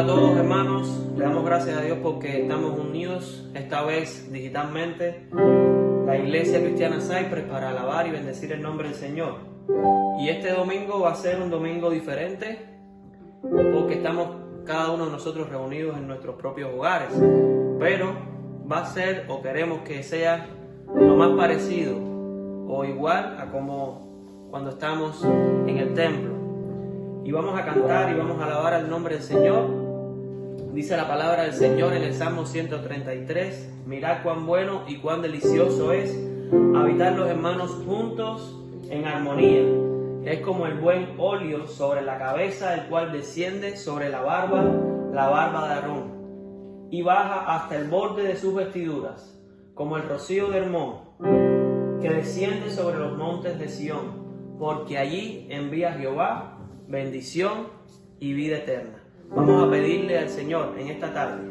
Hola a todos, hermanos, le damos gracias a Dios porque estamos unidos, esta vez digitalmente, la Iglesia Cristiana Cypress, para alabar y bendecir el nombre del Señor. Y este domingo va a ser un domingo diferente porque estamos cada uno de nosotros reunidos en nuestros propios hogares, pero va a ser, o queremos que sea, lo más parecido o igual a como cuando estamos en el templo. Y vamos a cantar y vamos a alabar al nombre del Señor. Dice la palabra del Señor en el Salmo 133: mirad cuán bueno y cuán delicioso es habitar los hermanos juntos en armonía. Es como el buen óleo sobre la cabeza, el cual desciende sobre la barba de Aarón, y baja hasta el borde de sus vestiduras, como el rocío de Hermón, que desciende sobre los montes de Sión, porque allí envía Jehová bendición y vida eterna. Vamos a pedirle al Señor en esta tarde,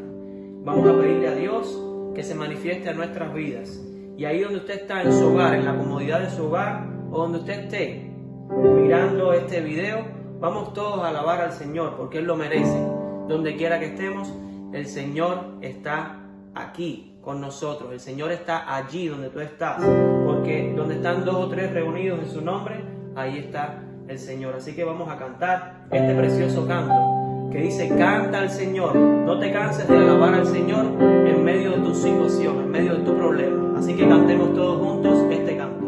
vamos a pedirle a Dios que se manifieste en nuestras vidas. Y ahí donde usted está en su hogar, en la comodidad de su hogar, o donde usted esté mirando este video, vamos todos a alabar al Señor porque Él lo merece. Donde quiera que estemos, el Señor está aquí con nosotros. El Señor está allí donde tú estás, porque donde están dos o tres reunidos en su nombre, ahí está el Señor. Así que vamos a cantar este precioso canto que dice: canta al Señor. No te canses de alabar al Señor en medio de tu situación, en medio de tu problema. Así que cantemos todos juntos este canto.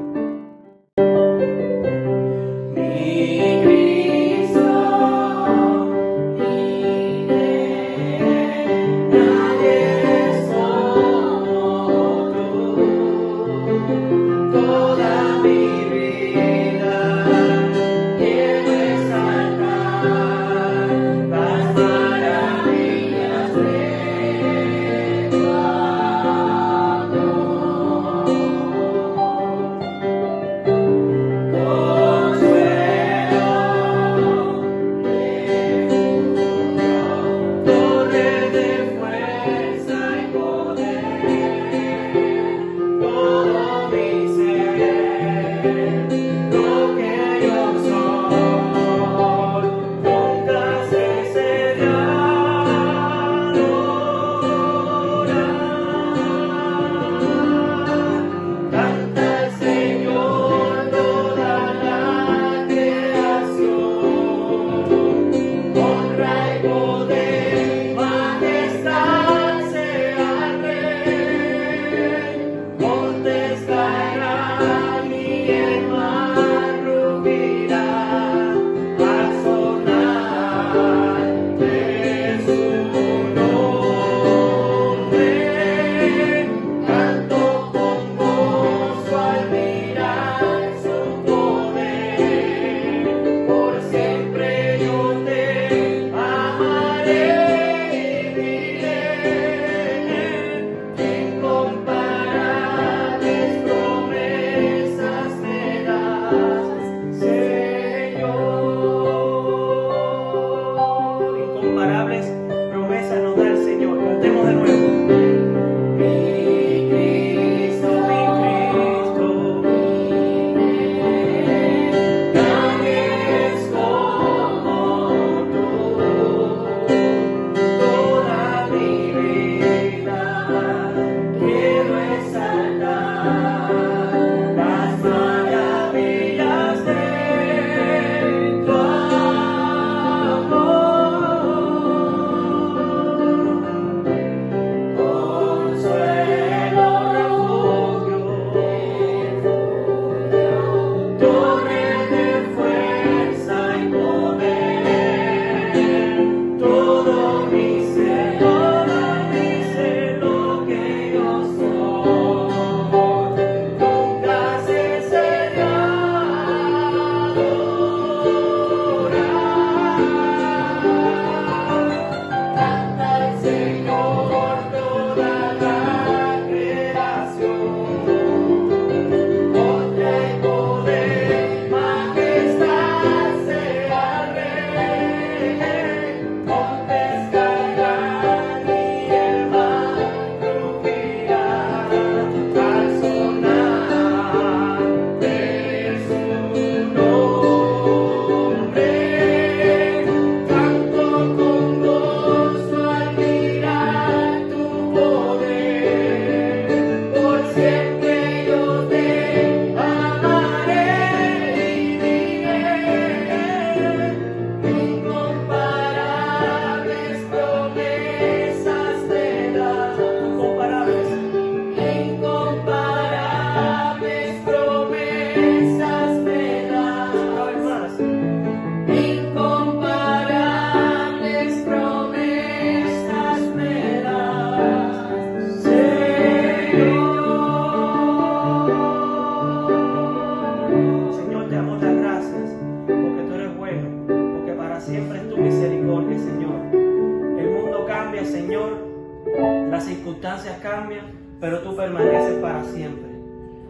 Señor, las circunstancias cambian, pero tú permaneces para siempre.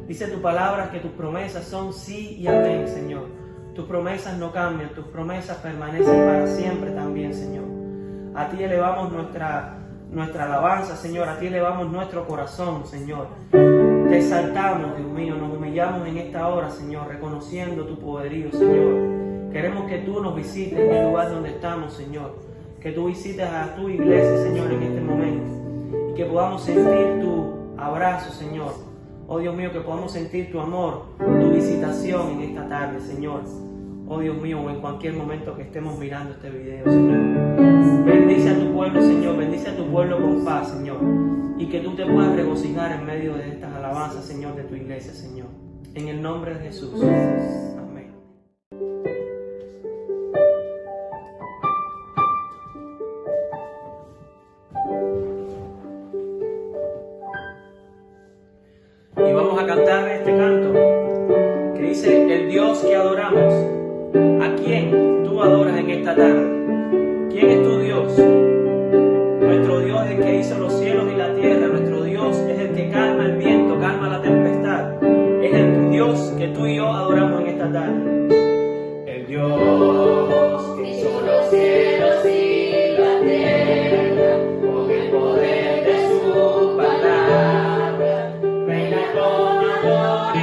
Dice tu palabra que tus promesas son sí y amén, Señor. Tus promesas no cambian, tus promesas permanecen para siempre también, Señor. A ti elevamos nuestra alabanza, Señor. A ti elevamos nuestro corazón, Señor. Te exaltamos, Dios mío. Nos humillamos en esta hora, Señor, reconociendo tu poderío, Señor. Queremos que tú nos visites en el lugar donde estamos, Señor. Que tú visites a tu iglesia, Señor, en este momento. Y que podamos sentir tu abrazo, Señor. Oh Dios mío, que podamos sentir tu amor, tu visitación en esta tarde, Señor. Oh Dios mío, o en cualquier momento que estemos mirando este video, Señor. Bendice a tu pueblo, Señor. Bendice a tu pueblo con paz, Señor. Y que tú te puedas regocijar en medio de estas alabanzas, Señor, de tu iglesia, Señor. En el nombre de Jesús. Amén. Y vamos a cantar este canto que dice: el Dios que adoramos. ¿A quién tú adoras en esta tarde? ¿Quién es tu Dios? Nuestro Dios es el que hizo los cielos y la tierra. Nuestro Dios es el que calma el viento, calma la tempestad. Es el Dios que tú y yo adoramos en esta tarde. El Dios que hizo los cielos y la tierra, con el poder de su palabra, reina con autoridad.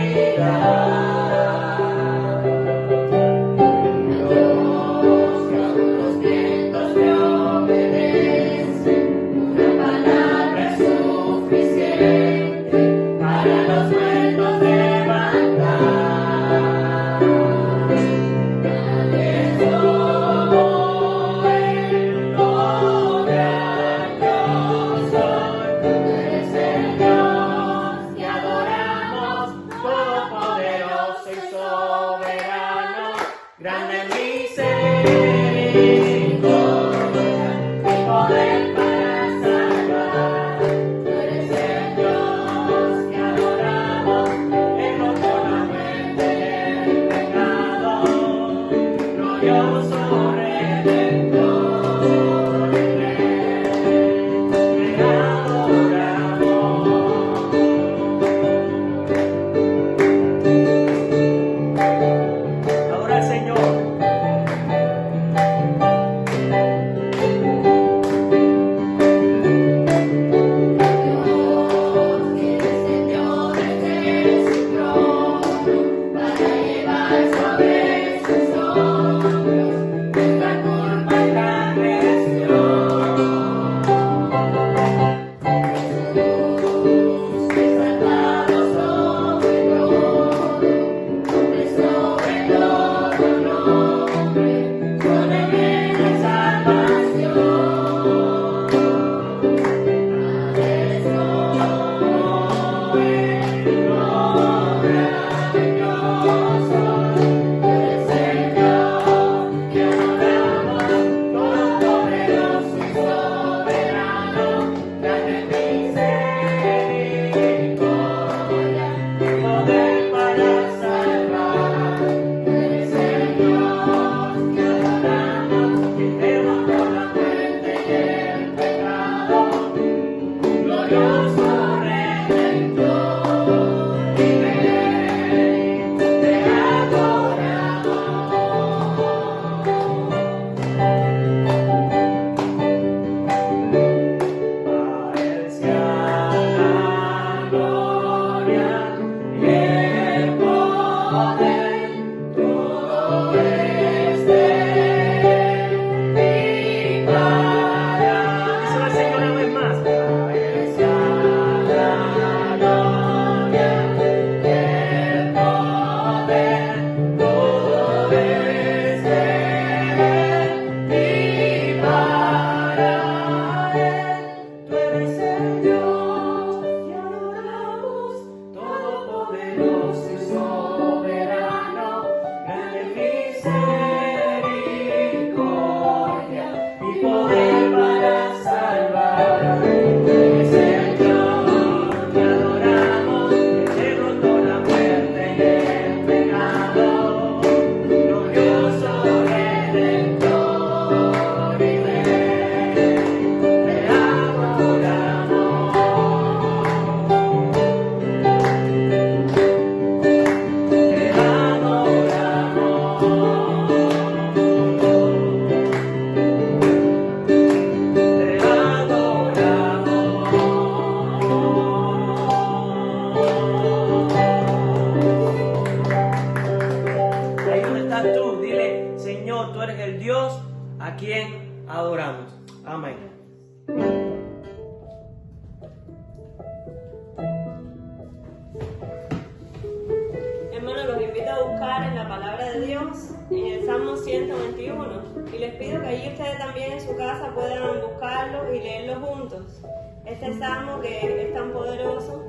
palabra de Dios en el Salmo 121 y les pido que allí ustedes también en su casa puedan buscarlo y leerlo juntos. Este salmo que es tan poderoso,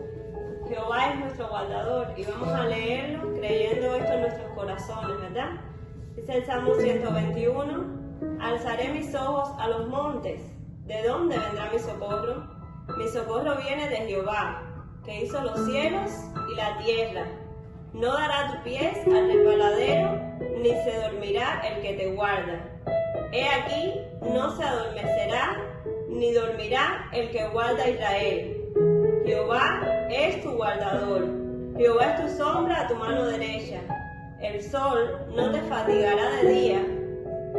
Jehová es nuestro guardador, y vamos a leerlo creyendo esto en nuestros corazones, ¿verdad? Dice el Salmo 121, alzaré mis ojos a los montes, ¿de dónde vendrá mi socorro? Mi socorro viene de Jehová, que hizo los cielos y la tierra. No dará tu pies al resbaladero, ni se dormirá el que te guarda. He aquí, no se adormecerá, ni dormirá el que guarda a Israel. Jehová es tu guardador, Jehová es tu sombra a tu mano derecha. El sol no te fatigará de día,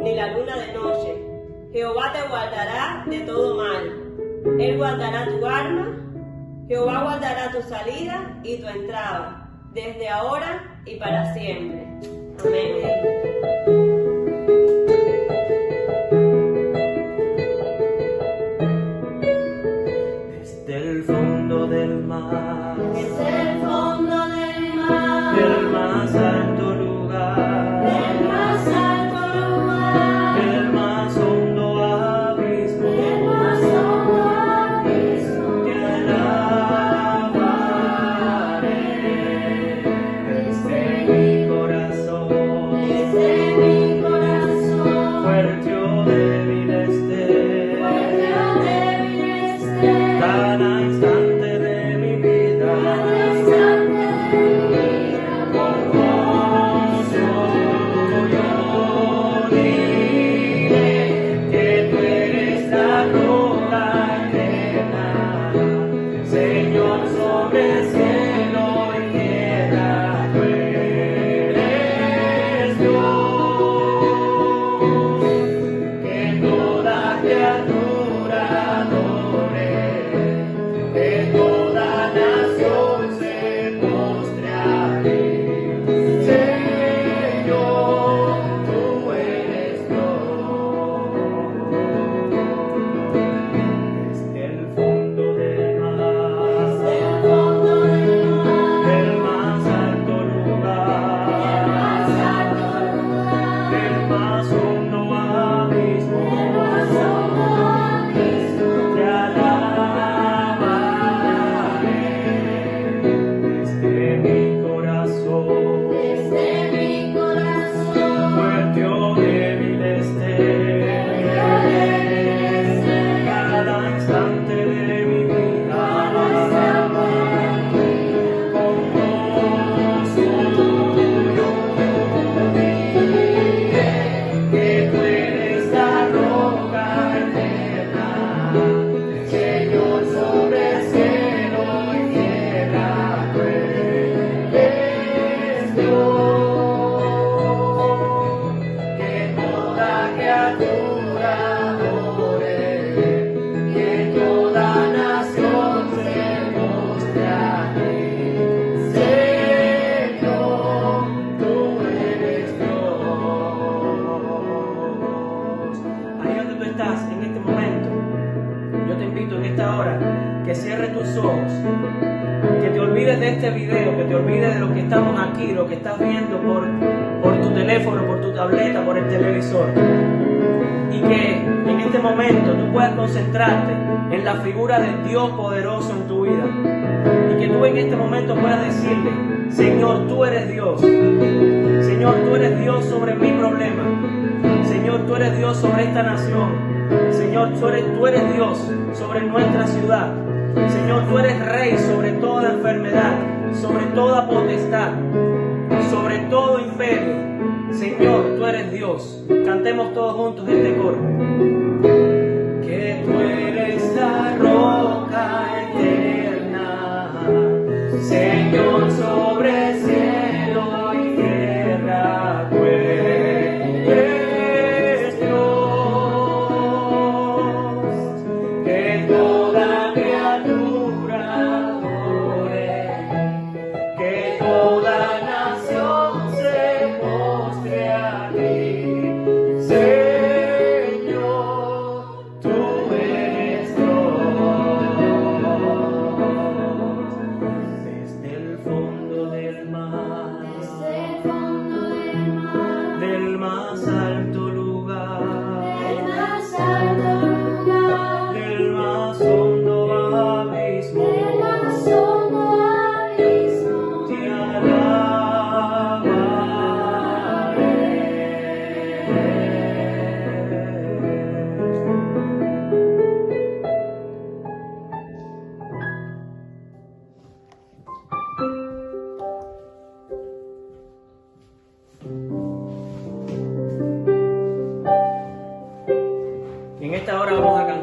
ni la luna de noche. Jehová te guardará de todo mal. Él guardará tu alma, Jehová guardará tu salida y tu entrada, desde ahora y para siempre. Amén. Desde el fondo del mar, Desde el fondo del mar, del más alto lugar, del más alto lugar, del más hondo abismo, del más hondo abismo, te alabaré. Desde mi corazón, desde mi corazón, fuerte o débil esté, fuerte o débil esté, cada instante de mi vida, cada instante de mi vida, con gozo yo diré que tú eres la roca eterna, Señor sobre cielo y tierra, tú eres Dios, que toda criatura adore, que toda nación se postre a ti. Señor, tú eres Dios. Desde el fondo del mar, desde el fondo del mar, del más alto del lugar, más alto lugar, del más hondo abismo, del más hondo abismo, te alabaré. Desde mi corazón, desde mi corazón, fuerte o débil esté, cada instante de mi vida, con gozo yo diré que tú eres la roca eterna, Señor sobre cielo y tierra, tú eres Dios, que toda criatura adore, que toda nación se postre a ti. Señor, tú eres Dios. Ahí donde tú estás en este momento, yo te invito en esta hora que cierres tus ojos, que te olvides de este video, que te olvides de lo que estamos aquí, lo que estás viendo por tu teléfono, por tu tableta, por el televisor, y que en este momento tú puedas concentrarte en la figura de Dios poderoso en tu vida, y que tú en este momento puedas decirle: Señor, tú eres Dios. Señor, tú eres Dios sobre mi problema. Señor, tú eres Dios sobre esta nación. Señor, tú eres Dios sobre nuestra ciudad. Señor, tú eres Rey sobre toda enfermedad, sobre toda potestad, sobre todo imperio. Señor, tú eres Dios. Cantemos todos juntos este coro. Que tú eres la roca eterna, Señor sobre cielo y tierra, tú eres Dios, que toda criatura adore, que toda nación se postre a ti. Señor,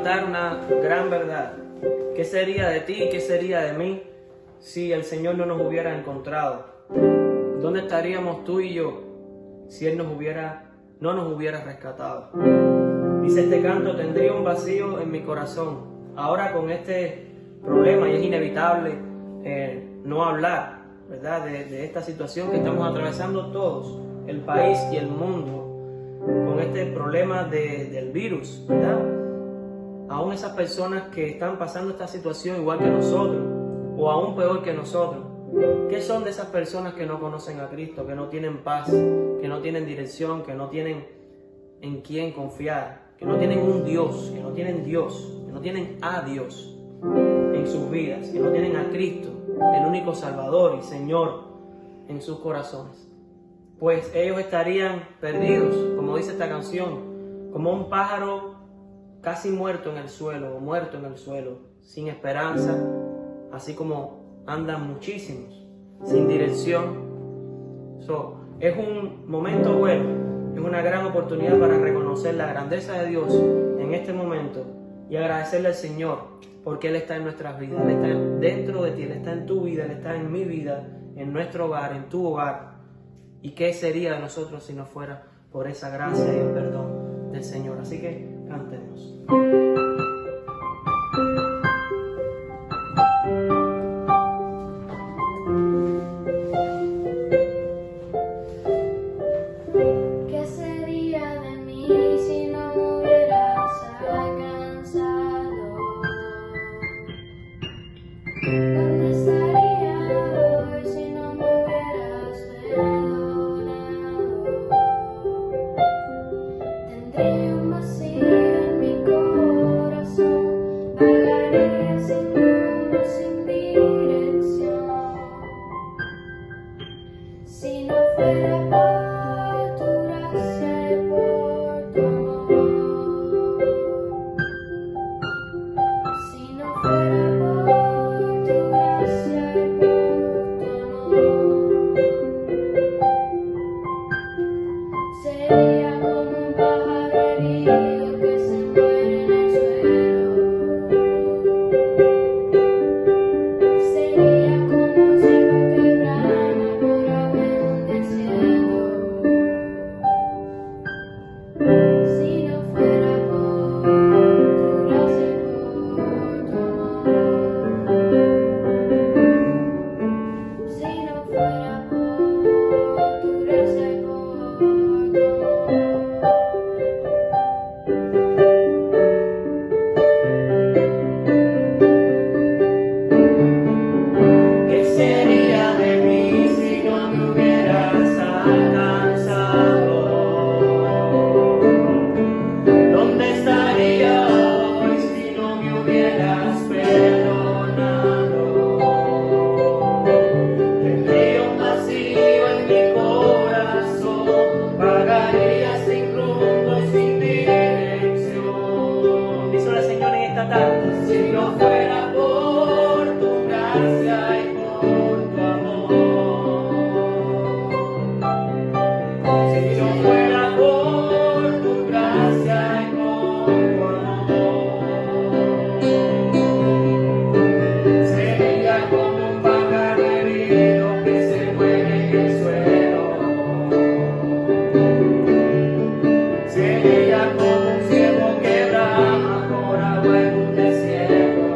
preguntar una gran verdad. ¿Qué sería de ti y qué sería de mí si el Señor no nos hubiera encontrado? ¿Dónde estaríamos tú y yo si Él no nos hubiera rescatado? Dice este canto: tendría un vacío en mi corazón. Ahora con este problema, y es inevitable no hablar, ¿verdad?, de esta situación que estamos atravesando todos, el país y el mundo, con este problema del virus, ¿verdad? Aún esas personas que están pasando esta situación igual que nosotros, o aún peor que nosotros, ¿qué son de esas personas que no conocen a Cristo, que no tienen paz, que no tienen dirección, que no tienen en quién confiar, que no tienen un Dios, que no tienen Dios, que no tienen a Dios en sus vidas, que no tienen a Cristo, el único Salvador y Señor, en sus corazones? Pues ellos estarían perdidos, como dice esta canción, como un pájaro casi muerto en el suelo, o muerto en el suelo, sin esperanza, así como andan muchísimos, sin dirección. Es un momento bueno, es una gran oportunidad para reconocer la grandeza de Dios en este momento y agradecerle al Señor, porque Él está en nuestras vidas, Él está dentro de ti, Él está en tu vida, Él está en mi vida, en nuestro hogar, en tu hogar. ¿Y qué sería de nosotros si no fuera por esa gracia y el perdón del Señor? Así que cantemos. ¿Qué sería de mí si no me hubieras alcanzado? ¿Dónde estaría hoy si no me hubieras perdonado? Tendría un vacío en mi corazón, vagaría sin rumbo, sin dirección. Si no fuera por tu gracia y por tu amor, si no fuera por tu gracia y por tu amor, sería como un pájaro herido que se muere en el suelo. Sería como un ciervo que brama por agua en un desierto. Si no fuera por tu gracia y por tu amor, si no fuera por tu gracia y por tu amor. ¿Qué sería de mí si no me hubieras alcanzado? ¿Dónde estaría hoy si no me hubieras perdonado? Tendría un vacío en mi corazón, vagaría sin rumbo, sin dirección. Díselo al Señor en esta tarde. Si no fuera por tu gracia y por tu amor, si no fuera por tu gracia y por tu amor, sería como un pájaro herido que se muere en el suelo. Sería como un ciervo que brama por agua en un desierto.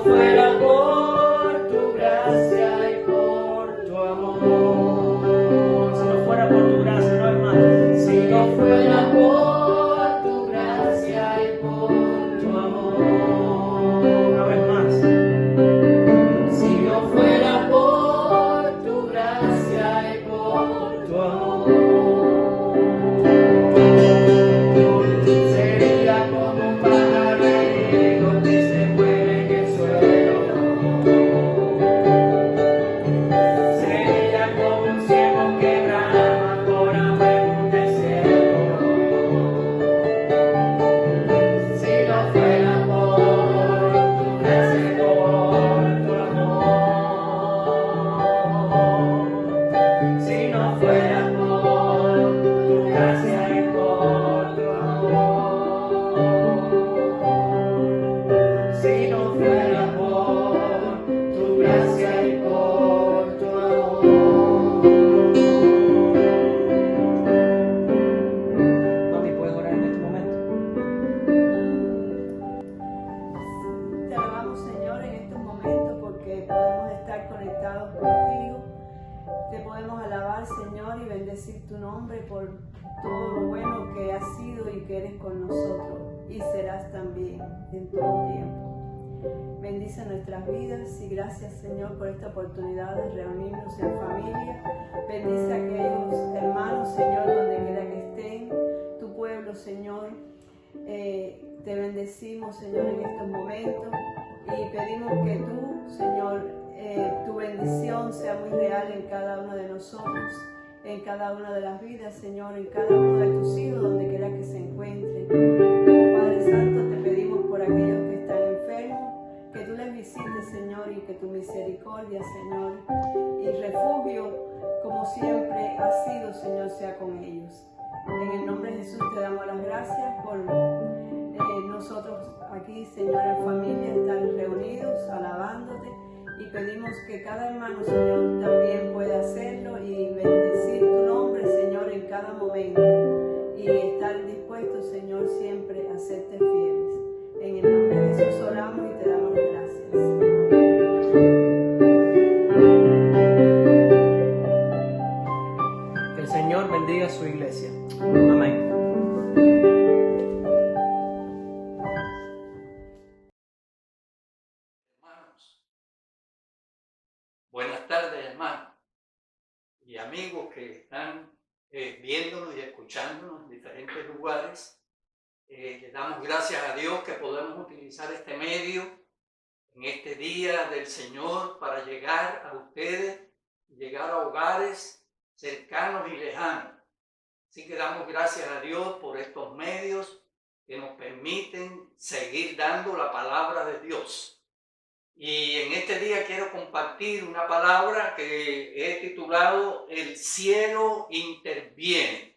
fuera por tu gracia y por tu amor. Si no fuera por tu gracia, no hay más. Si no fuera por tu gracia y por tu amor. Una vez más. Si no fuera por tu gracia y por tu amor. Sería como un pájaro herido que se muere en el suelo. Sería como un ciego que brama por agua en un desierto. Si no fuera por tu gracia y por tu amor. Si no fuera por tu gracia y por tu amor. Si no fuera por tu gracia y por tu amor. Mami, ¿puedes orar en este momento? Te alabamos, Señor, en estos momentos porque podemos estar conectados contigo. Te podemos alabar, Señor, y bendecir tu nombre por todo lo bueno que has sido y que eres con nosotros y serás también en todo tiempo. Bendice nuestras vidas y gracias, Señor, por esta oportunidad de reunirnos en familia. Bendice a aquellos hermanos, Señor, donde quiera que estén, tu pueblo, Señor. Te bendecimos, Señor, en estos momentos y pedimos que tú, Señor, tu bendición sea muy real en cada uno de nosotros, en cada una de las vidas, Señor, en cada uno de tus hijos, donde quiera que se encuentren. Oh Padre Santo, te pedimos por aquellos que están enfermos, que tú les visites, Señor, y que tu misericordia, Señor, y refugio, como siempre ha sido, Señor, sea con ellos. En el nombre de Jesús te damos las gracias por nosotros aquí, Señor, en familia, estar reunidos, alabándote, y pedimos que cada hermano, Señor, también pueda hacerlo y bendecir tu nombre, Señor, en cada momento, y estar dispuestos, Señor, siempre a serte fieles. En el nombre de Jesús oramos y te damos las gracias. Que el Señor bendiga a su iglesia. Amén. Hermanos, buenas tardes, hermanos y amigos que están viéndonos y escuchándonos en diferentes lugares. Le damos gracias a Dios que podemos utilizar este medio en este día del Señor para llegar a ustedes, llegar a hogares cercanos y lejanos. Así que damos gracias a Dios por estos medios que nos permiten seguir dando la palabra de Dios. Y en este día quiero compartir una palabra que he titulado El cielo interviene.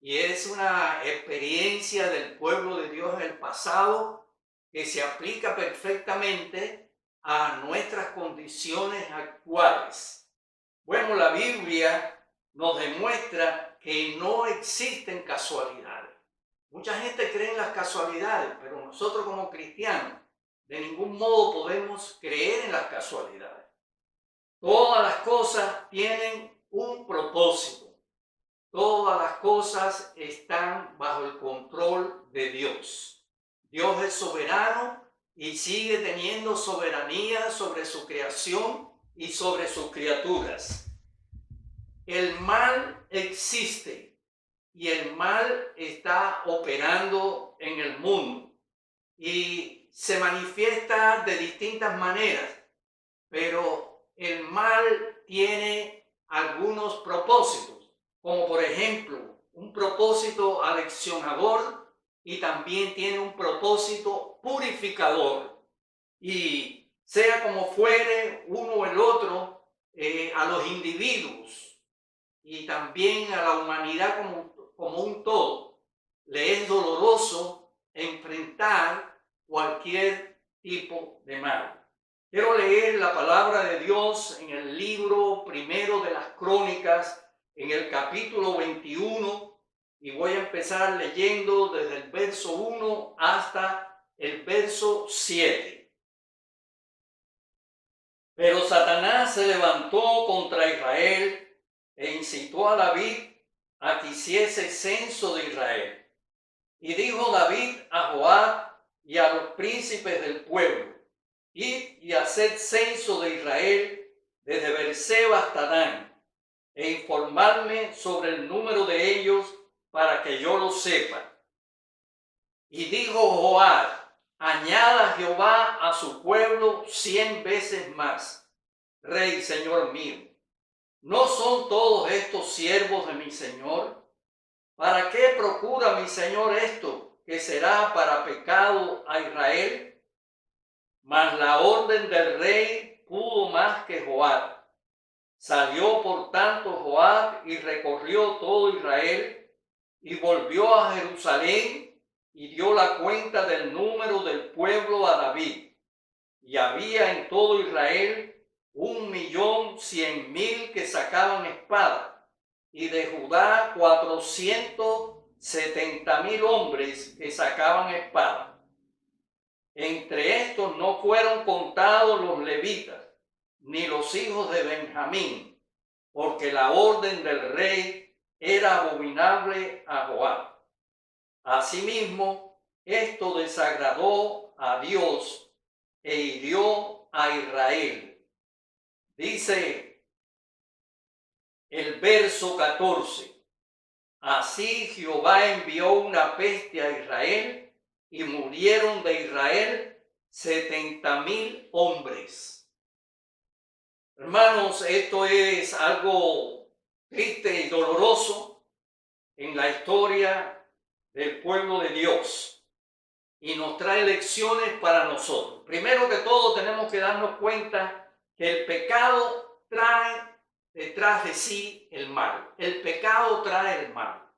Y es una experiencia del pueblo de Dios en el pasado que se aplica perfectamente a nuestras condiciones actuales. Bueno, la Biblia nos demuestra que no existen casualidades. Mucha gente cree en las casualidades, pero nosotros como cristianos de ningún modo podemos creer en las casualidades. Todas las cosas tienen un propósito. Todas las cosas están bajo el control de Dios. Dios es soberano y sigue teniendo soberanía sobre su creación y sobre sus criaturas. El mal existe y el mal está operando en el mundo y se manifiesta de distintas maneras, pero el mal tiene algunos propósitos, como por ejemplo un propósito aleccionador y también tiene un propósito purificador. Y sea como fuere uno o el otro, a los individuos y también a la humanidad como un todo, le es doloroso enfrentar cualquier tipo de mal. Quiero leer la palabra de Dios en el libro primero de las Crónicas, en el capítulo 21, y voy a empezar leyendo desde el verso 1 hasta el verso 7. Pero Satanás se levantó contra Israel e incitó a David a que hiciese censo de Israel. Y dijo David a Joab y a los príncipes del pueblo: id y haced censo de Israel desde Beerseba hasta Dan, e informadme sobre el número de ellos para que yo lo sepa. Y dijo Joab: añada Jehová a su pueblo 100 veces más. Rey, señor mío, ¿no son todos estos siervos de mi señor? ¿Para qué procura mi señor esto, que será para pecado a Israel? Mas la orden del rey pudo más que Joab. Salió por tanto Joab y recorrió todo Israel y volvió a Jerusalén y dio la cuenta del número del pueblo a David. Y había en todo Israel 1.100.000 que sacaban espada, y de Judá 470.000 hombres que sacaban espada. Entre estos no fueron contados los levitas, ni los hijos de Benjamín, porque la orden del rey era abominable a Joab. Asimismo, esto desagradó a Dios e hirió a Israel. Dice el verso 14: así Jehová envió una peste a Israel y murieron de Israel 70.000 hombres. Hermanos, esto es algo triste y doloroso en la historia del pueblo de Dios y nos trae lecciones para nosotros. Primero que todo, tenemos que darnos cuenta que el pecado trae detrás de sí el mal. El pecado trae el mal.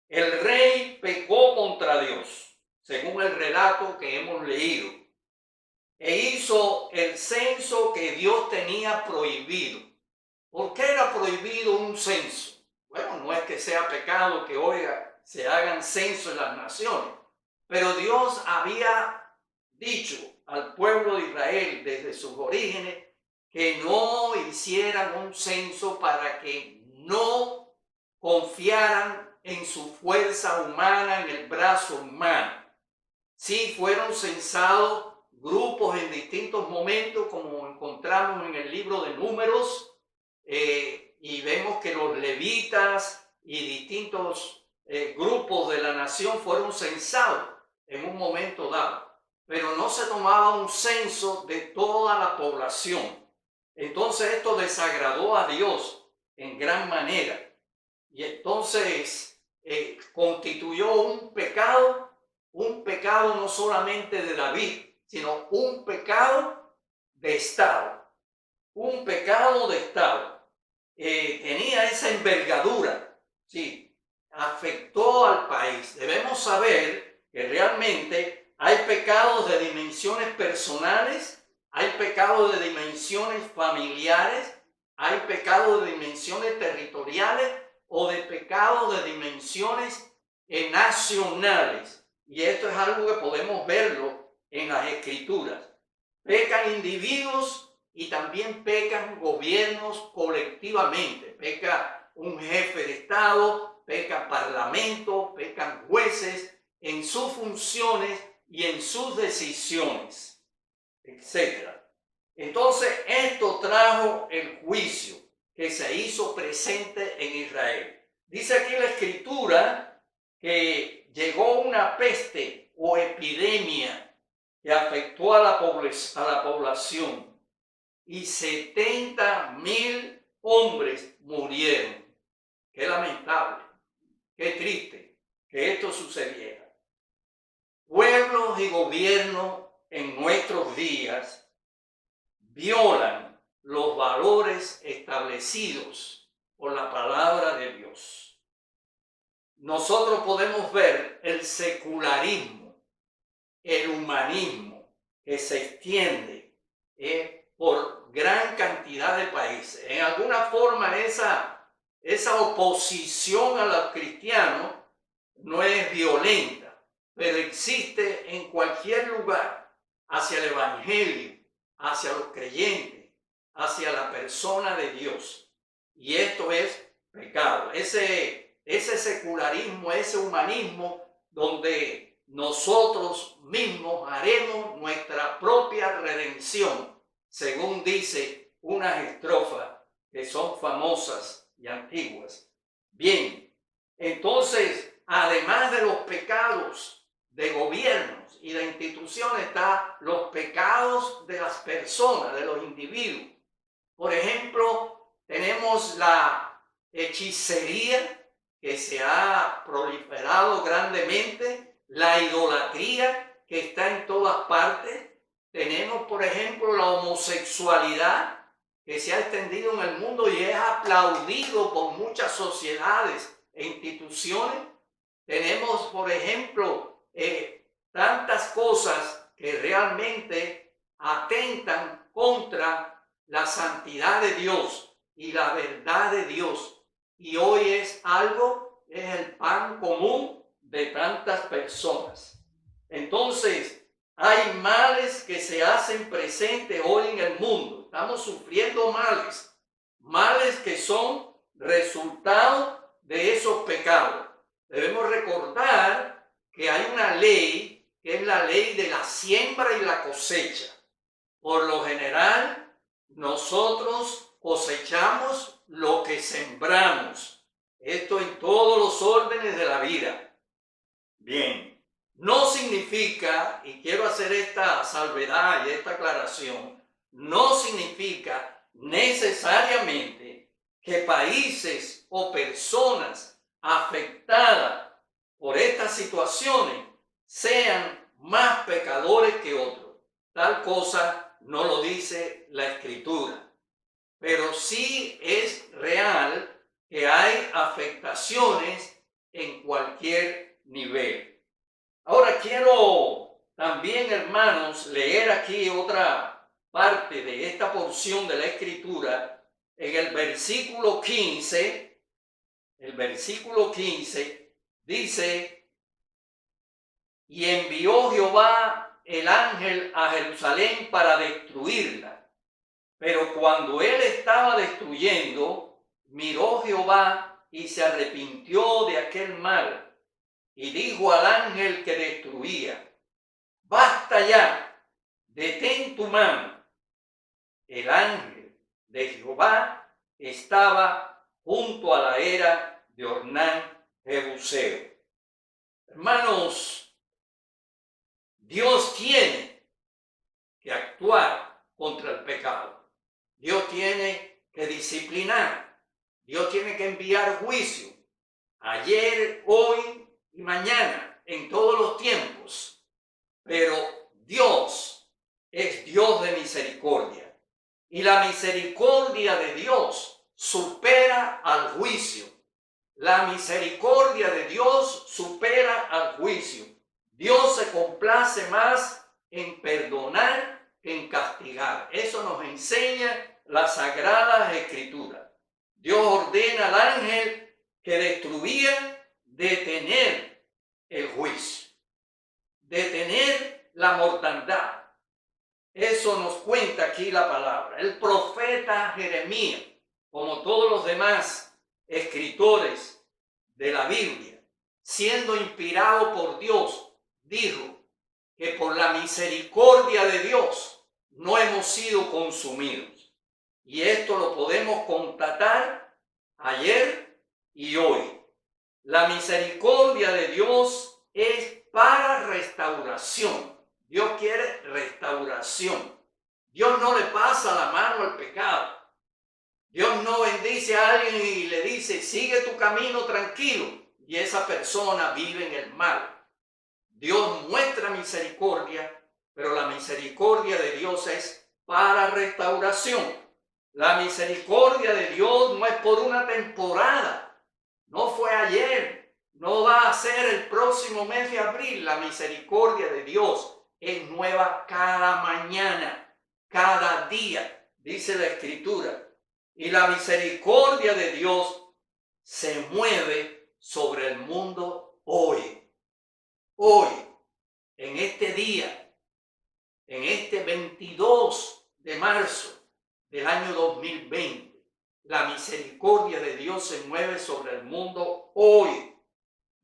El rey pecó contra Dios, según el relato que hemos leído, e hizo el censo que Dios tenía prohibido. ¿Por qué era prohibido un censo? Bueno, no es que sea pecado que hoy se hagan censo en las naciones, pero Dios había dicho al pueblo de Israel desde sus orígenes que no hicieran un censo para que no confiaran en su fuerza humana, en el brazo humano. Sí, fueron censados grupos en distintos momentos, como encontramos en el libro de Números, y vemos que los levitas y distintos grupos de la nación fueron censados en un momento dado, pero no se tomaba un censo de toda la población. Entonces esto desagradó a Dios en gran manera, y entonces constituyó un pecado no solamente de David, sino un pecado de Estado, un pecado de Estado. Tenía esa envergadura, sí, afectó al país. Debemos saber que realmente hay pecados de dimensiones personales, hay pecados de dimensiones familiares, hay pecados de dimensiones territoriales o de pecados de dimensiones nacionales. Y esto es algo que podemos verlo en las Escrituras. Pecan individuos y también pecan gobiernos colectivamente. Peca un jefe de Estado, peca parlamento, pecan jueces en sus funciones y en sus decisiones, etc. Entonces, esto trajo el juicio que se hizo presente en Israel. Dice aquí la Escritura que llegó una peste o epidemia que afectó a la población y 70.000 hombres murieron. Qué lamentable, qué triste que esto sucediera. Pueblos y gobiernos en nuestros días violan los valores establecidos por la palabra de Dios. Nosotros podemos ver el secularismo, el humanismo que se extiende por gran cantidad de países. En alguna forma esa oposición a los cristianos no es violenta, pero existe en cualquier lugar hacia el evangelio, hacia los creyentes, hacia la persona de Dios. Y esto es pecado. Ese secularismo, ese humanismo donde nosotros mismos haremos nuestra propia redención, según dice unas estrofas que son famosas y antiguas. Bien, entonces, además de los pecados de gobiernos y de instituciones, están los pecados de las personas, de los individuos. Por ejemplo, tenemos la hechicería, que se ha proliferado grandemente, la idolatría, que está en todas partes. Tenemos, por ejemplo, la homosexualidad, que se ha extendido en el mundo y es aplaudido por muchas sociedades e instituciones. Tenemos, por ejemplo, tantas cosas que realmente atentan contra la santidad de Dios y la verdad de Dios. Y hoy es el pan común de tantas personas. Entonces, hay males que se hacen presentes hoy en el mundo. Estamos sufriendo males que son resultado de esos pecados. Debemos recordar que hay una ley, que es la ley de la siembra y la cosecha. Por lo general, nosotros cosechamos lo que sembramos. Esto en todos los órdenes de la vida. Bien, no significa, y quiero hacer esta salvedad y esta aclaración, no significa necesariamente que países o personas afectadas por estas situaciones sean más pecadores que otros. Tal cosa no lo dice la Escritura. Pero sí es real que hay afectaciones en cualquier nivel. Ahora quiero también, hermanos, leer aquí otra parte de esta porción de la Escritura. En el versículo 15, dice: y envió Jehová el ángel a Jerusalén para destruirla. Pero cuando él estaba destruyendo, miró Jehová y se arrepintió de aquel mal, y dijo al ángel que destruía: basta ya, detén tu mano. El ángel de Jehová estaba junto a la era de Ornán Jebuseo. Hermanos, Dios tiene que actuar contra el pecado. Dios tiene que disciplinar. Dios tiene que enviar juicio. Ayer, hoy y mañana, en todos los tiempos. Pero Dios es Dios de misericordia. Y la misericordia de Dios supera al juicio. La misericordia de Dios supera al juicio. Dios se complace más en perdonar que en castigar. Eso nos enseña las Sagradas Escrituras. Dios ordena al ángel que destruía detener el juicio, detener la mortandad. Eso nos cuenta aquí la palabra. El profeta Jeremías, como todos los demás escritores de la Biblia, siendo inspirado por Dios, dijo que por la misericordia de Dios no hemos sido consumidos. Y esto lo podemos constatar ayer y hoy. La misericordia de Dios es para restauración. Dios quiere restauración. Dios no le pasa la mano al pecado. Dios no bendice a alguien y le dice: sigue tu camino tranquilo, y esa persona vive en el mal. Dios muestra misericordia, pero la misericordia de Dios es para restauración. La misericordia de Dios no es por una temporada. No fue ayer, no va a ser el próximo mes de abril. La misericordia de Dios es nueva cada mañana, cada día, dice la Escritura. Y la misericordia de Dios se mueve sobre el mundo hoy. Hoy, en este día, en este 22 de marzo del año 2020, la misericordia de Dios se mueve sobre el mundo hoy.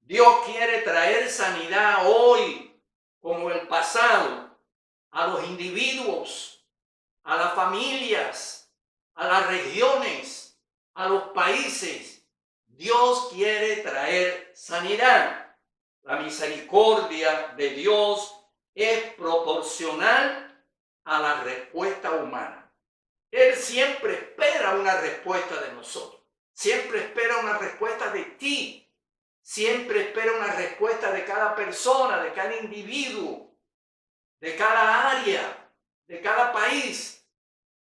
Dios quiere traer sanidad hoy, como el pasado, a los individuos, a las familias, a las regiones, a los países. Dios quiere traer sanidad. La misericordia de Dios es proporcional a la respuesta humana. Él siempre espera una respuesta de nosotros. Siempre espera una respuesta de ti. Siempre espera una respuesta de cada persona, de cada individuo, de cada área, de cada país.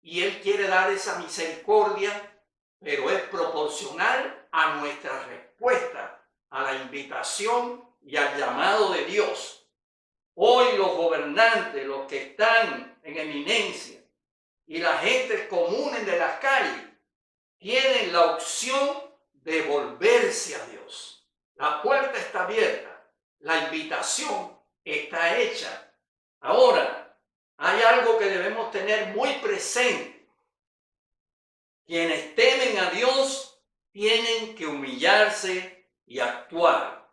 Y Él quiere dar esa misericordia, pero es proporcional a nuestra respuesta, a la invitación y al llamado de Dios. Hoy los gobernantes, los que están en eminencia, y la gente común de las calles, tienen la opción de volverse a Dios. La puerta está abierta, la invitación está hecha. Ahora, hay algo que debemos tener muy presente. Quienes temen a Dios tienen que humillarse y actuar.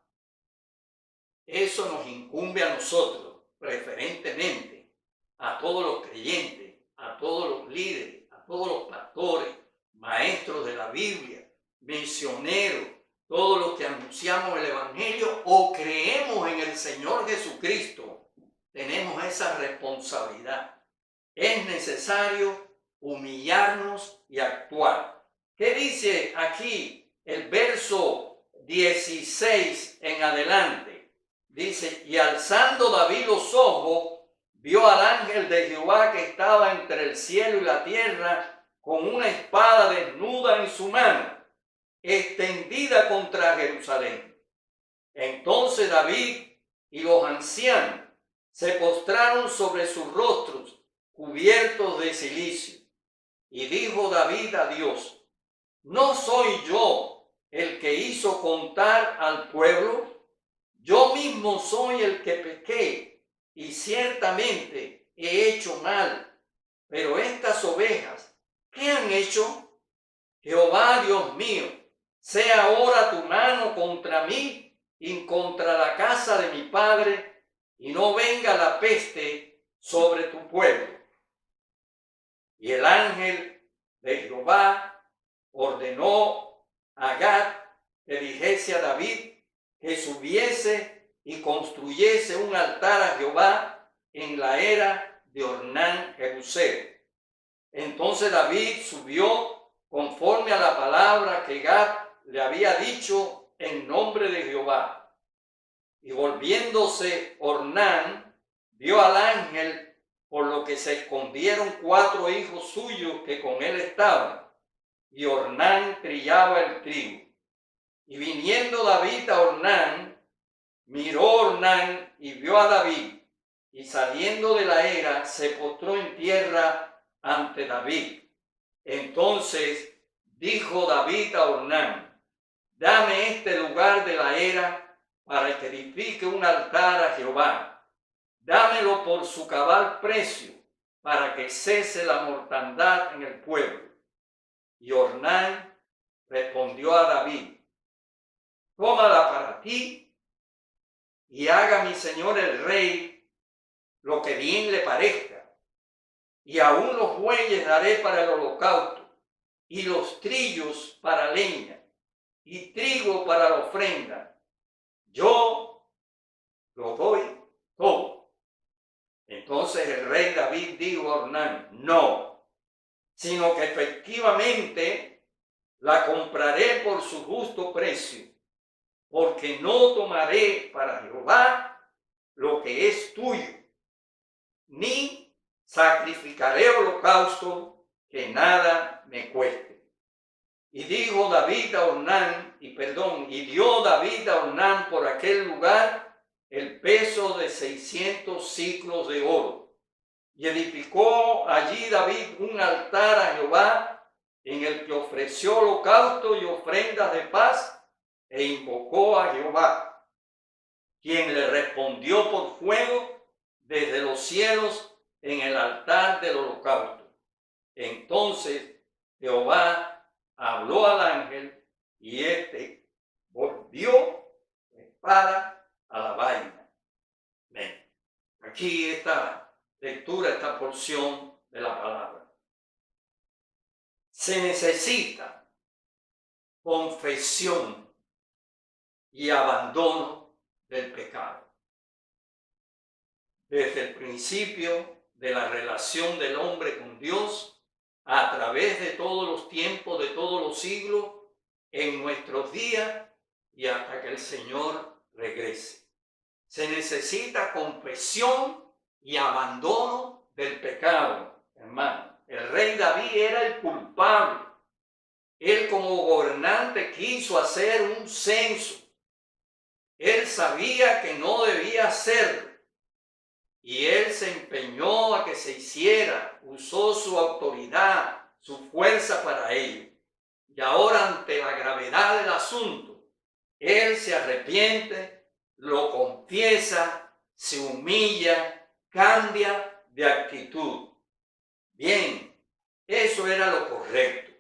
Eso nos incumbe a nosotros, preferentemente, a todos los creyentes, a todos los líderes, a todos los pastores, maestros de la Biblia, misioneros, todos los que anunciamos el Evangelio o creemos en el Señor Jesucristo. Tenemos esa responsabilidad. Es necesario humillarnos y actuar. ¿Qué dice aquí el verso 16 en adelante? Dice, y alzando David los ojos, vio al ángel de Jehová que estaba entre el cielo y la tierra, con una espada desnuda en su mano, extendida contra Jerusalén. Entonces David y los ancianos se postraron sobre sus rostros, cubiertos de cilicio. Y dijo David a Dios, ¿no soy yo el que hizo contar al pueblo? Yo mismo soy el que pequé, y ciertamente he hecho mal. Pero estas ovejas, ¿qué han hecho? Jehová Dios mío, sea ahora tu mano contra mí y contra la casa de mi padre, y no venga la peste sobre tu pueblo. Y el ángel de Jehová ordenó a Gad que dijese a David que subiese y construyese un altar a Jehová en la era de Ornán Jebuseo. Entonces David subió conforme a la palabra que Gad le había dicho en nombre de Jehová. Y volviéndose Ornán, vio al ángel, por lo que se escondieron 4 hijos suyos que con él estaban, y Ornán trillaba el trigo. Y viniendo David a Ornán, miró Ornán y vio a David, y saliendo de la era se postró en tierra ante David. Entonces dijo David a Ornán, dame este lugar de la era para que edifique un altar a Jehová. Dámelo por su cabal precio, para que cese la mortandad en el pueblo. Y Ornán respondió a David, tómala para ti y haga mi señor el rey lo que bien le parezca. Y aún los bueyes daré para el holocausto, y los trillos para leña, y trigo para la ofrenda. Yo lo doy todo. Entonces el rey David dijo a Ornán, no, sino que efectivamente la compraré por su justo precio, porque no tomaré para Jehová lo que es tuyo, ni sacrificaré holocausto que nada me cueste. Y dijo David a Ornán, y dio David a Ornán por aquel lugar el peso de 600 siclos de oro. Y edificó allí David un altar a Jehová, en el que ofreció holocausto y ofrendas de paz, e invocó a Jehová, quien le respondió por fuego desde los cielos en el altar del holocausto. Entonces Jehová habló al ángel y éste volvió la espada a la vaina. Ven. Aquí esta lectura, esta porción de la palabra. Se necesita confesión y abandono del pecado. Desde el principio de la relación del hombre con Dios, a través de todos los tiempos, de todos los siglos, en nuestros días y hasta que el Señor regrese. Se necesita confesión y abandono del pecado, hermano. El rey David era el culpable. Él como gobernante quiso hacer un censo. Él sabía que no debía hacerlo. Y él se empeñó a que se hiciera, usó su autoridad, su fuerza para ello. Y ahora, ante la gravedad del asunto, él se arrepiente, lo confiesa, se humilla, cambia de actitud. Bien, eso era lo correcto.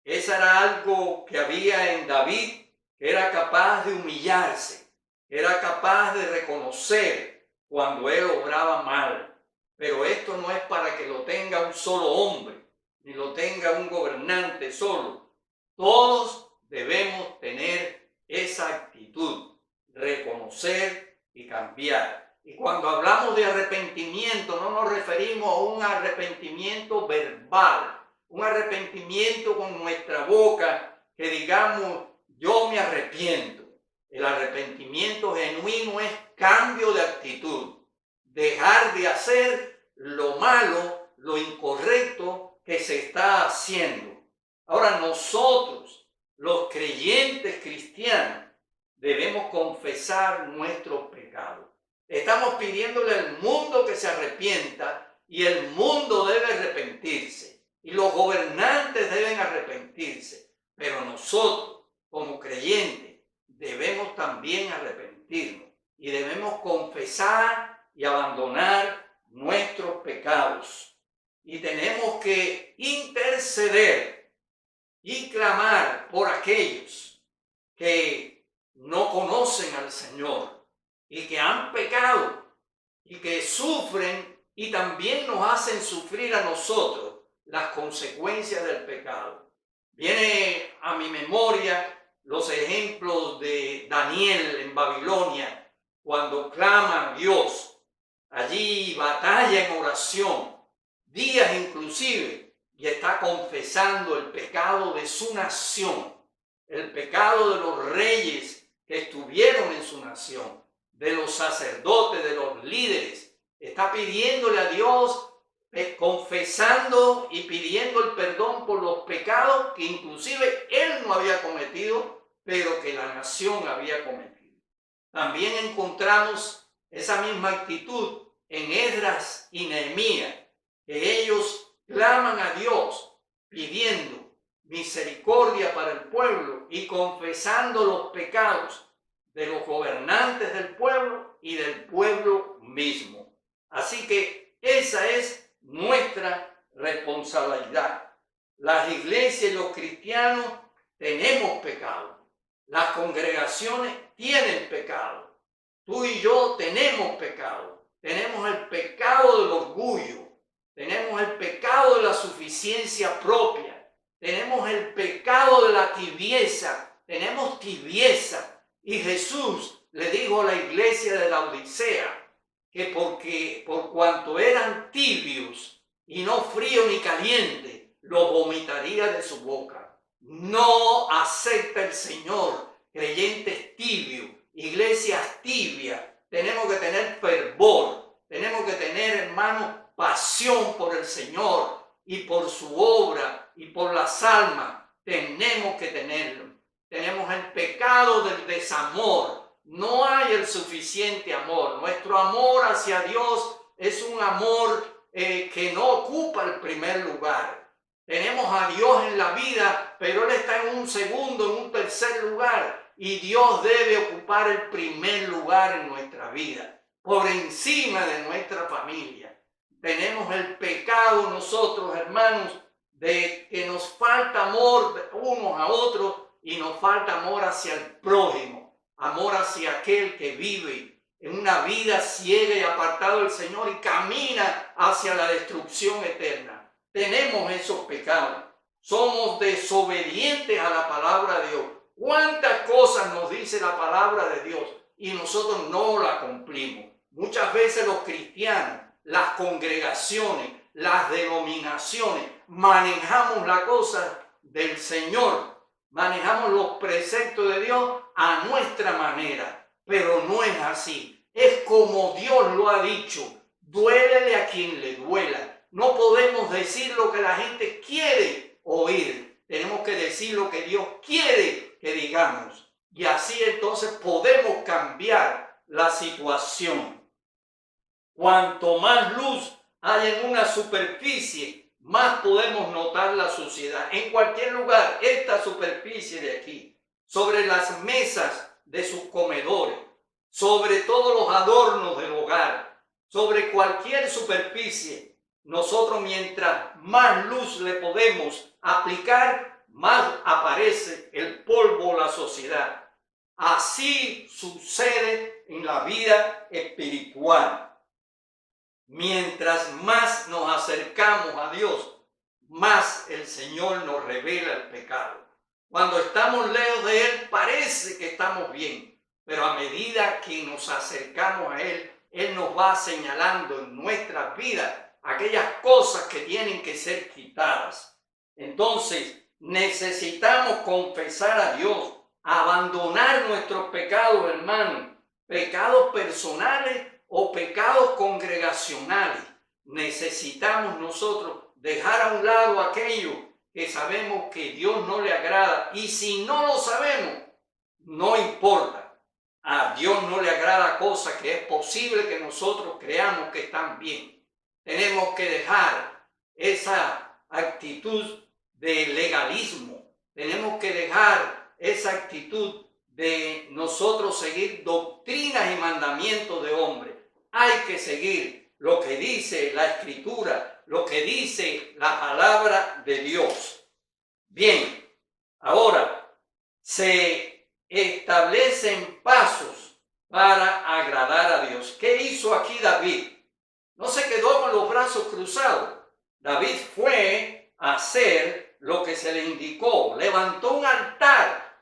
Eso era algo que había en David, que era capaz de humillarse, era capaz de reconocer cuando él obraba mal. Pero esto no es para que lo tenga un solo hombre, ni lo tenga un gobernante solo. Todos debemos tener esa actitud, reconocer y cambiar. Y cuando hablamos de arrepentimiento, no nos referimos a un arrepentimiento verbal, un arrepentimiento con nuestra boca, que digamos, yo me arrepiento. El arrepentimiento genuino es cambio de actitud, dejar de hacer lo malo, lo incorrecto que se está haciendo. Ahora nosotros, los creyentes cristianos, debemos confesar nuestros pecados. Estamos pidiéndole al mundo que se arrepienta y el mundo debe arrepentirse y los gobernantes deben arrepentirse, pero nosotros como creyentes debemos también arrepentirnos y debemos confesar y abandonar nuestros pecados y tenemos que interceder y clamar por aquellos que no conocen al Señor y que han pecado y que sufren y también nos hacen sufrir a nosotros las consecuencias del pecado. Viene a mi memoria los ejemplos de Daniel en Babilonia, cuando clama a Dios. Allí batalla en oración, días inclusive, y está confesando el pecado de su nación, el pecado de los reyes que estuvieron en su nación, de los sacerdotes, de los líderes. Está pidiéndole a Dios, confesando y pidiendo el perdón por los pecados que inclusive él no había cometido, pero que la nación había cometido. También encontramos esa misma actitud en Esdras y Nehemías, que ellos claman a Dios pidiendo misericordia para el pueblo y confesando los pecados de los gobernantes del pueblo y del pueblo mismo. Así que esa es nuestra responsabilidad. Las iglesias y los cristianos tenemos pecado. Las congregaciones tienen pecado. Tú y yo tenemos pecado. Tenemos el pecado del orgullo. Tenemos el pecado de la suficiencia propia. Tenemos el pecado de la tibieza. Tenemos tibieza. Y Jesús le dijo a la iglesia de la Odisea que por cuanto eran tibios y no frío ni caliente, lo vomitaría de su boca. No acepta el Señor creyentes tibios, iglesias tibias. Tenemos que tener fervor, tenemos que tener, hermanos, pasión por el Señor y por su obra y por las almas. Tenemos que tenerlo. Tenemos el pecado del desamor. No hay el suficiente amor. Nuestro amor hacia Dios es un amor que no ocupa el primer lugar. Tenemos a Dios en la vida, pero Él está en un segundo, en un tercer lugar. Y Dios debe ocupar el primer lugar en nuestra vida, por encima de nuestra familia. Tenemos el pecado nosotros, hermanos, de que nos falta amor unos a otros y nos falta amor hacia el prójimo, amor hacia aquel que vive en una vida ciega y apartado del Señor y camina hacia la destrucción eterna. Tenemos esos pecados. Somos desobedientes a la palabra de Dios. ¿Cuántas cosas nos dice la palabra de Dios y nosotros no la cumplimos? Muchas veces los cristianos, las congregaciones, las denominaciones, manejamos la cosa del Señor, manejamos los preceptos de Dios a nuestra manera, pero no es así. Es como Dios lo ha dicho, duélele a quien le duela. No podemos decir lo que la gente quiere oír, tenemos que decir lo que Dios quiere que digamos. Y así entonces podemos cambiar la situación. Cuanto más luz hay en una superficie, más podemos notar la suciedad. En cualquier lugar, esta superficie de aquí, sobre las mesas de sus comedores, sobre todos los adornos del hogar, sobre cualquier superficie, nosotros mientras más luz le podemos aplicar, más aparece el polvo, la sociedad. Así sucede en la vida espiritual. Mientras más nos acercamos a Dios, más el Señor nos revela el pecado. Cuando estamos lejos de Él, parece que estamos bien, pero a medida que nos acercamos a Él, Él nos va señalando en nuestras vidas aquellas cosas que tienen que ser quitadas. Entonces, necesitamos confesar a Dios, abandonar nuestros pecados, hermanos, pecados personales o pecados congregacionales. Necesitamos nosotros dejar a un lado aquello que sabemos que Dios no le agrada, y si no lo sabemos, no importa. A Dios no le agrada cosas que es posible que nosotros creamos que están bien. Tenemos que dejar esa actitud de legalismo, tenemos que dejar esa actitud de nosotros seguir doctrinas y mandamientos de hombres. Hay que seguir lo que dice la Escritura, lo que dice la palabra de Dios. Bien, ahora se establecen pasos para agradar a Dios. ¿Qué hizo aquí David? No se quedó con los brazos cruzados. David fue a hacer lo que se le indicó. Levantó un altar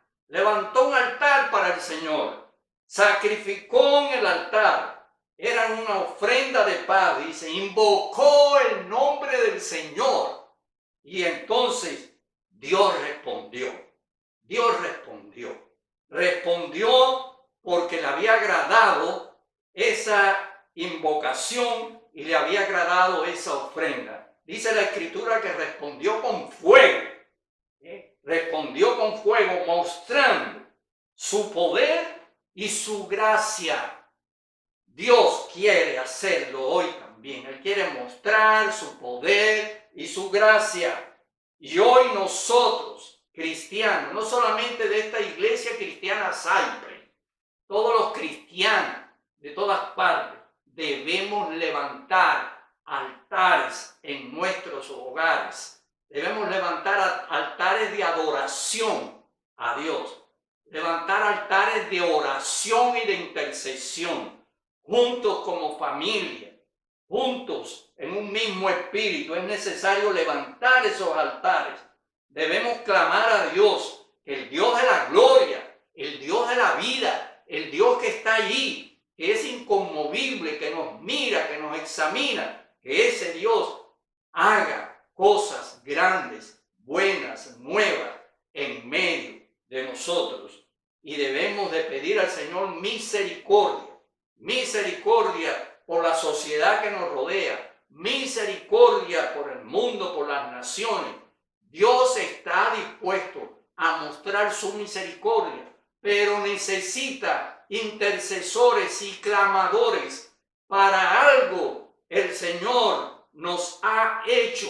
para el Señor. Sacrificó en el altar. Era una ofrenda de paz, dice, invocó el nombre del Señor. Y entonces Dios respondió. Respondió porque le había agradado esa invocación y le había agradado esa ofrenda. Dice la Escritura que respondió con fuego. Respondió con fuego, mostrando su poder y su gracia. Dios quiere hacerlo hoy también. Él quiere mostrar su poder y su gracia. Y hoy nosotros, cristianos, no solamente de esta iglesia cristiana Cypress, todos los cristianos de todas partes, debemos levantar altares en nuestros hogares. Debemos levantar altares de adoración a Dios. Levantar altares de oración y de intercesión. Juntos como familia, juntos en un mismo espíritu. Es necesario levantar esos altares. Debemos clamar a Dios, el Dios de la gloria, el Dios de la vida, el Dios que está allí, que es inconmovible, que nos mira, que nos examina, que ese Dios haga cosas grandes, buenas, nuevas en medio de nosotros. Y debemos de pedir al Señor misericordia por la sociedad que nos rodea, misericordia por el mundo, por las naciones. Dios está dispuesto a mostrar su misericordia, pero necesita intercesores y clamadores. Para algo el Señor nos ha hecho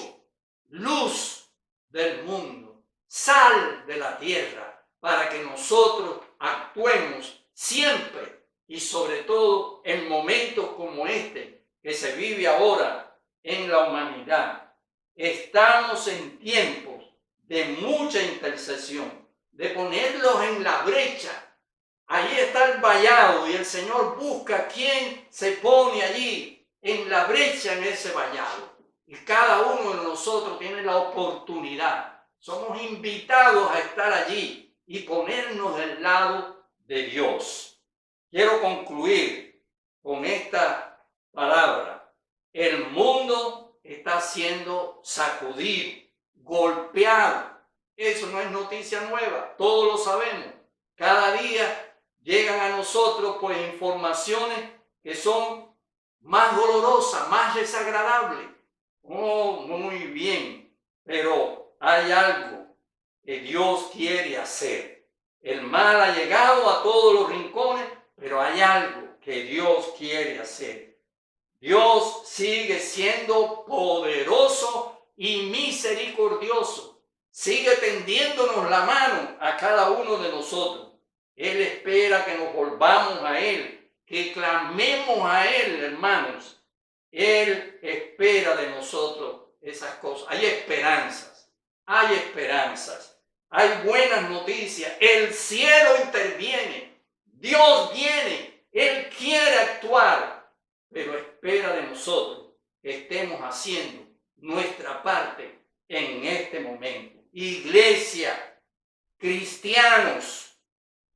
luz del mundo, sal de la tierra, para que nosotros actuemos siempre y sobre todo en momentos como este que se vive ahora en la humanidad. estamos en tiempos de mucha intercesión, de ponerlos en la brecha. Allí está el vallado y el Señor busca quién se pone allí en la brecha en ese vallado. Y cada uno de nosotros tiene la oportunidad. Somos invitados a estar allí y ponernos del lado de Dios. Quiero concluir con esta palabra. El mundo está siendo sacudido, golpeado. Eso no es noticia nueva, todos lo sabemos. Cada día llegan a nosotros pues informaciones que son más dolorosas, más desagradables. Oh, muy bien, pero hay algo que Dios quiere hacer. El mal ha llegado a todos los rincones, pero hay algo que Dios quiere hacer. Dios sigue siendo poderoso y misericordioso. Sigue tendiéndonos la mano a cada uno de nosotros. Él espera que nos volvamos a Él, que clamemos a Él, hermanos. Él espera de nosotros esas cosas. Hay esperanzas, hay buenas noticias. El cielo interviene, Dios viene, Él quiere actuar, pero espera de nosotros que estemos haciendo nuestra parte en este momento. Iglesia, cristianos,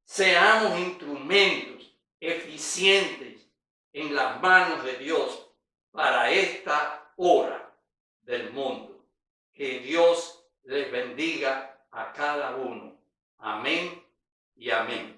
seamos instrumentos eficientes en las manos de Dios para esta hora del mundo. Que Dios les bendiga a cada uno. Amén y amén.